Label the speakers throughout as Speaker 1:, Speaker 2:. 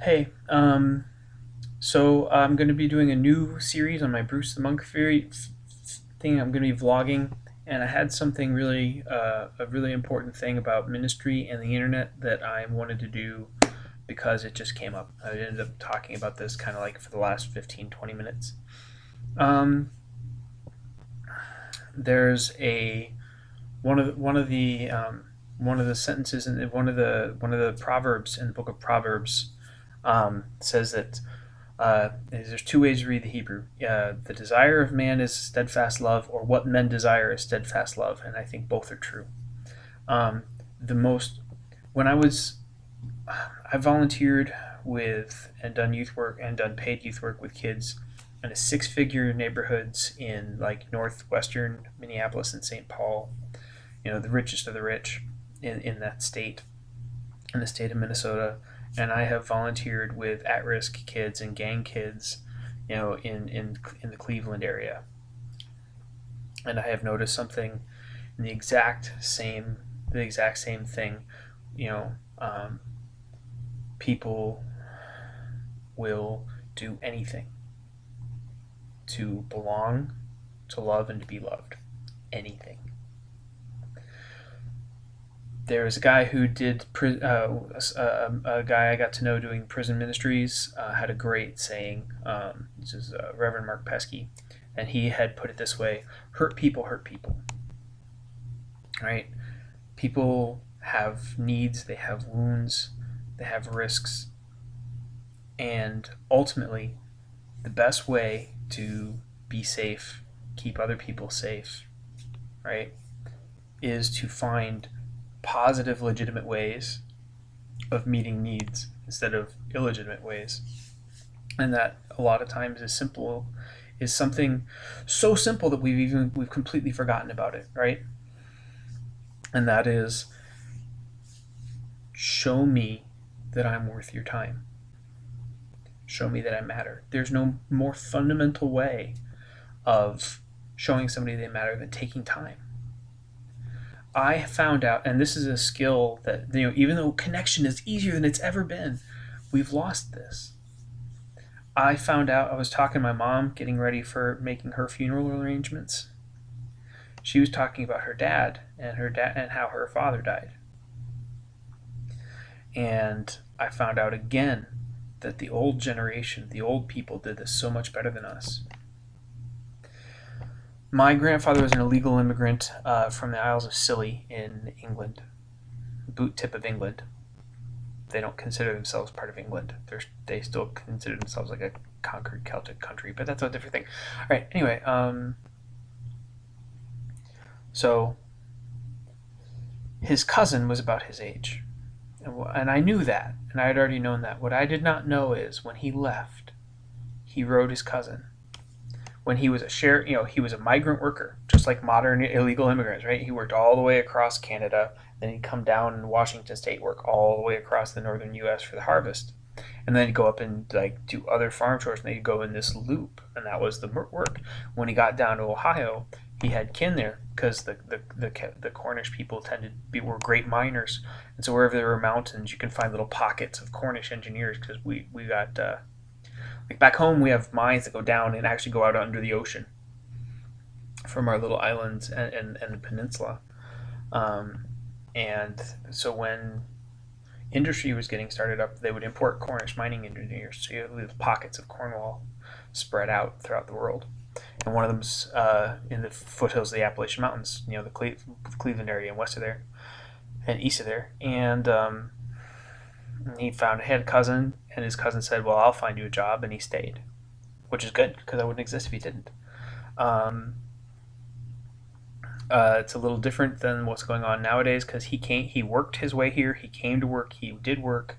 Speaker 1: Hey, so I'm going to be doing a new series on my Bruce the Monk theory thing. I'm going to be vlogging, and I had something a really important thing about ministry and the internet that I wanted to do because it just came up. I ended up talking about this kind of like for the last 15, 20 minutes. Um, there's a one of the sentences in one of the proverbs in the book of Proverbs says that there's two ways to read the Hebrew. The desire of man is steadfast love, or what men desire is steadfast love, and I think both are true. Um, the most when I volunteered with and done youth work and done paid youth work with kids in a six-figure neighborhoods in like northwestern Minneapolis and St. Paul. You know, the richest of the rich in that state, in the state of Minnesota. And I have volunteered with at-risk kids and gang kids, you know, in the Cleveland area. And I have noticed something in the exact same thing. You know, people will do anything to belong, to love, and to be loved. Anything. There was a guy who did a guy I got to know doing prison ministries had a great saying. This is Reverend Mark Pesky, and he had put it this way: "Hurt people hurt people." Right? People have needs, they have wounds, they have risks, and ultimately, the best way to be safe, keep other people safe, right, is to find positive, legitimate ways of meeting needs instead of illegitimate ways. And that a lot of times is something so simple that we've completely forgotten about it, right? And that is, show me that I'm worth your time. Show me that I matter. There's no more fundamental way of showing somebody they matter than taking time. I found out, and this is a skill that, you know, even though connection is easier than it's ever been, we've lost this. I found out, I was talking to my mom, getting ready for making her funeral arrangements. She was talking about her dad and how her father died. And I found out again that the old generation, the old people, did this so much better than us. My grandfather was an illegal immigrant from the Isles of Scilly in England, boot tip of England. They don't consider themselves part of England. They still consider themselves like a conquered Celtic country, but that's a different thing. All right. Anyway, so his cousin was about his age, and I knew that, and I had already known that. What I did not know is when he left, he wrote his cousin. When he was he was a migrant worker, just like modern illegal immigrants, right? He worked all the way across Canada, then he'd come down in Washington State, work all the way across the northern U.S. for the harvest, and then he'd go up and like do other farm chores, and they'd go in this loop, and that was the work. When he got down to Ohio, he had kin there because the Cornish people were great miners, and so wherever there were mountains, you can find little pockets of Cornish engineers because we got like back home, we have mines that go down and actually go out under the ocean from our little islands and the peninsula. Um, and so when industry was getting started up, they would import Cornish mining engineers. So you have these pockets of Cornwall spread out throughout the world. And one of them's in the foothills of the Appalachian Mountains, you know, the Cleveland area and west of there and east of there. And he had a cousin, and his cousin said, "Well, I'll find you a job," and he stayed, which is good because I wouldn't exist if he didn't. Um, it's a little different than what's going on nowadays because he worked his way here. He came to work. He did work.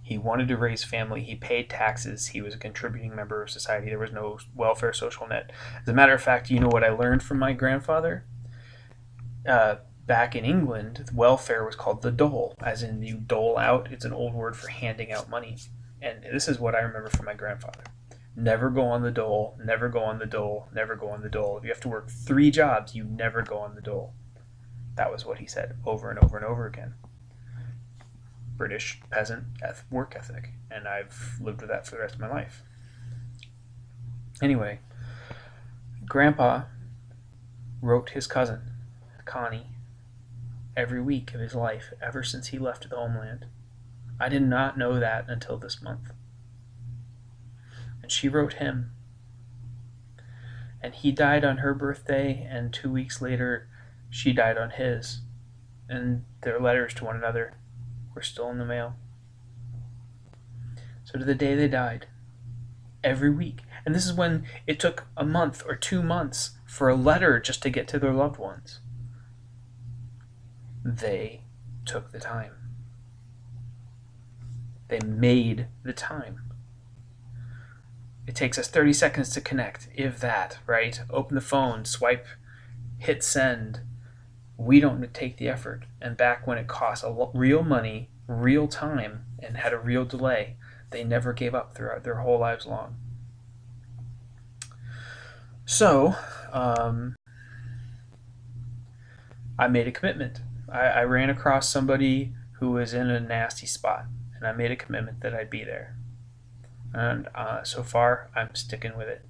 Speaker 1: He wanted to raise family. He paid taxes. He was a contributing member of society. There was no welfare social net. As a matter of fact, you know what I learned from my grandfather? Back in England, welfare was called the dole, as in you dole out. It's an old word for handing out money. And this is what I remember from my grandfather. Never go on the dole, never go on the dole, never go on the dole. If you have to work 3 jobs, you never go on the dole. That was what he said over and over and over again. British peasant work ethic, and I've lived with that for the rest of my life. Anyway, Grandpa wrote his cousin, Connie, every week of his life ever since he left the homeland. I did not know that until this month. And she wrote him. And he died on her birthday, and 2 weeks later, she died on his. And their letters to one another were still in the mail. So to the day they died, every week. And this is when it took a month or 2 months for a letter just to get to their loved ones. They took the time. They made the time. It takes us 30 seconds to connect, if that, right? Open the phone, swipe, hit send. We don't take the effort. And back when it cost real money, real time, and had a real delay, they never gave up throughout their whole lives long. So, I made a commitment. I ran across somebody who was in a nasty spot, and I made a commitment that I'd be there. And so far, I'm sticking with it.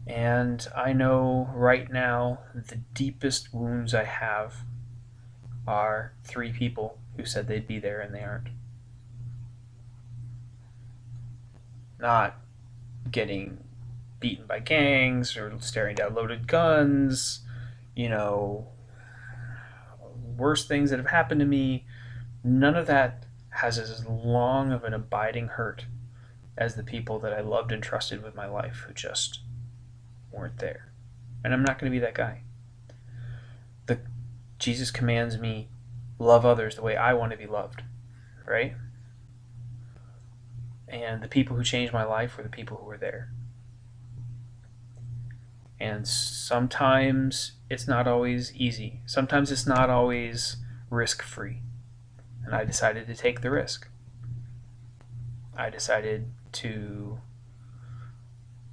Speaker 1: And I know right now the deepest wounds I have are 3 people who said they'd be there and they aren't. Not getting beaten by gangs or staring down loaded guns, worst things that have happened to me. None of that has as long of an abiding hurt as the people that I loved and trusted with my life who just weren't there. And I'm not going to be that guy. Jesus commands me, love others the way I want to be loved, right? And the people who changed my life were the people who were there. And sometimes it's not always easy. Sometimes it's not always risk-free. And I decided to take the risk. I decided to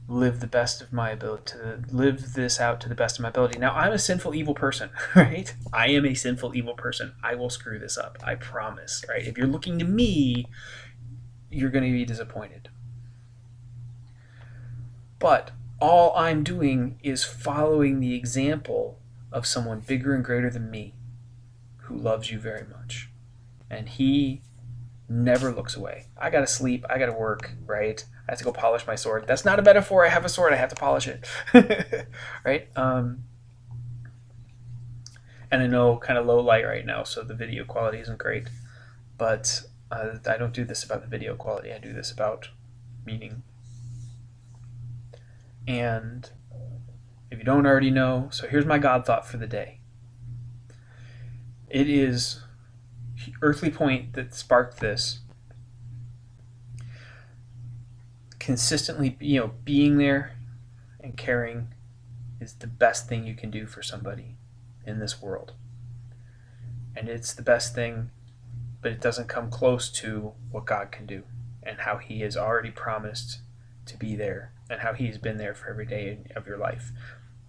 Speaker 1: live the best of my ability, to live this out to the best of my ability. Now, I'm a sinful, evil person, right? I am a sinful, evil person. I will screw this up. I promise, right? If you're looking to me, you're going to be disappointed. But all I'm doing is following the example of someone bigger and greater than me who loves you very much. And he never looks away. I gotta sleep, I gotta work, right? I have to go polish my sword. That's not a metaphor. I have a sword, I have to polish it. Right? And I know kind of low light right now, so the video quality isn't great. But I don't do this about the video quality. I do this about meaning. And if you don't already know, so here's my God thought for the day. It is earthly point that sparked this. Consistently, being there and caring is the best thing you can do for somebody in this world. And it's the best thing, but it doesn't come close to what God can do and how He has already promised to be there and how He's been there for every day of your life.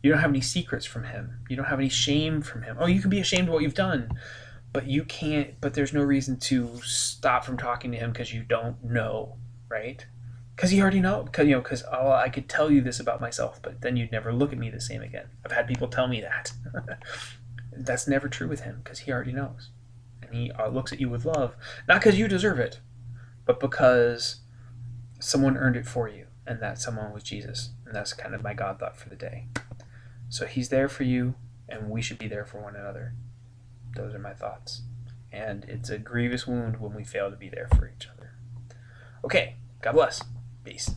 Speaker 1: You don't have any secrets from Him. You don't have any shame from Him. Oh, you can be ashamed of what you've done, but you can't. But there's no reason to stop from talking to Him because you don't know, right? Because He already knows. Because I could tell you this about myself, but then you'd never look at me the same again. I've had people tell me that. That's never true with Him because He already knows, and He looks at you with love, not because you deserve it, but because someone earned it for you, and that someone was Jesus. And that's kind of my God thought for the day. So He's there for you, and we should be there for one another. Those are my thoughts. And it's a grievous wound when we fail to be there for each other. Okay, God bless. Peace.